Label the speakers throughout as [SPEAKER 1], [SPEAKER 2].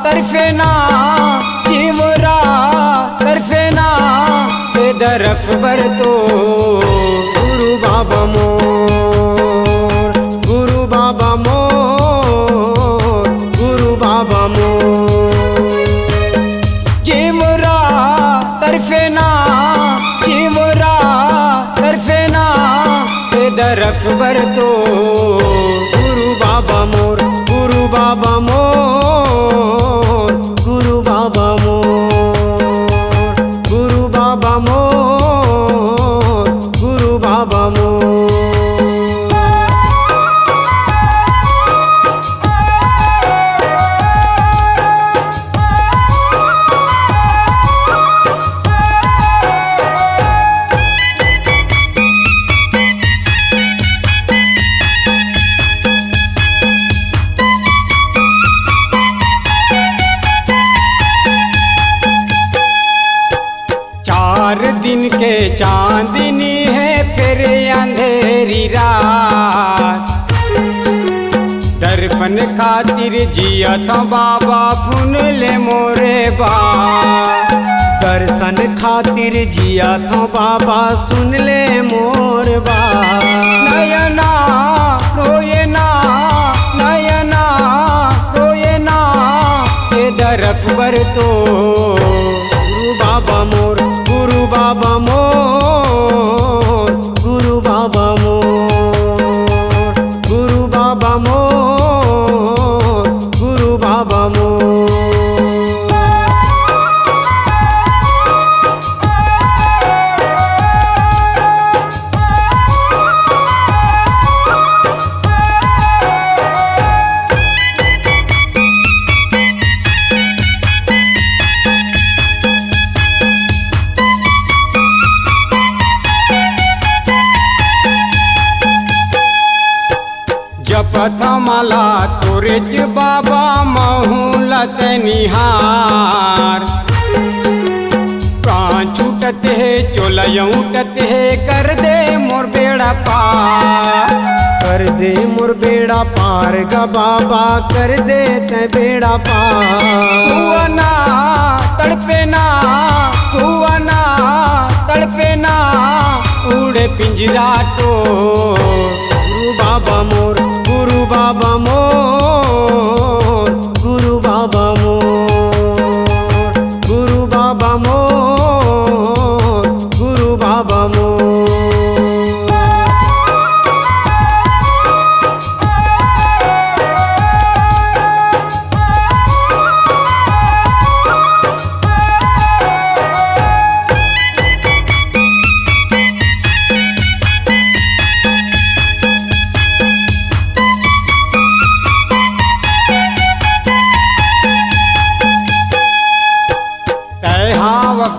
[SPEAKER 1] तरफेना Chimera तरफेना दरफ बर तो गुरु बाबा मोर, गुरु बाबा मोर, गुरु बाबा मोर। चिमरा तरफेना चिमरा तरफेना दरफ बर तो गुरु बाबा मोर, गुरु बाबा मोर, गुरु बाबा मोर, गुरु बाबा मोर, गुरु बाबा मोर। चार दिन के चांदनी है फिर अंधेरी रात, दर्पण खातिर जिया था बाबा सुन ले मोरे बात, दर्शन खातिर जिया था बाबा सुन ले मोर बात। नयना रोए ना नयना रोए ना ये दरफ बर तो गुरु बाबा मोर, गुरु बाबा मोर, गुरु बाबा मोर, गुरु बाबा मोर, गुरु बाबा मोर। जपत माला तोरे च बाबा महूलत निहार, प्राण छूटत है चोलय उठत है कर दे मोर बेड़ा पार, कर दे मोर बेड़ा पार गा बाबा कर दे ते बेड़ा पार। कुआना तड़पे ना कुआना तड़पे ना उड़े पिंजरा तो गुरु बाबा मोर, गुरु बाबा मोर, गुरु बाबा मोर, गुरु बाबा मोर, गुरु बाबा मोर।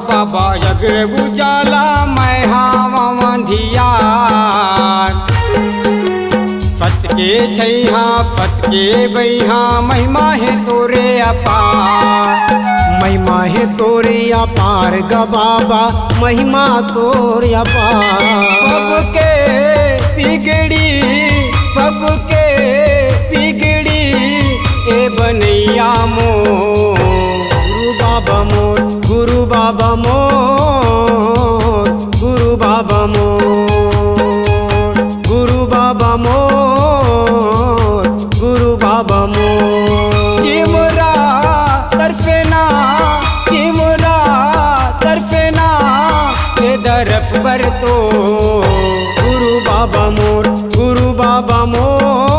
[SPEAKER 1] बाबा जगरे बुझाला मैं हावा मंधियार, फतके छैहा फतके बैहा महिमा है तोरे अपार, महिमा है तोरे अपार गा बाबा महिमा तोरे अपार। सबके पिगड़ी सबके पिगड़ी ए बनैया मोर, गुरु बाबा मोर, गुरु बाबा मोर, गुरु बाबा मोर, गुरु बाबा मोर, गुरु बाबा मोर। चिमरा तरफेना चिमरा तरफेना ये दरफ बर तो गुरु बाबा मोर, गुरु बाबा मोर,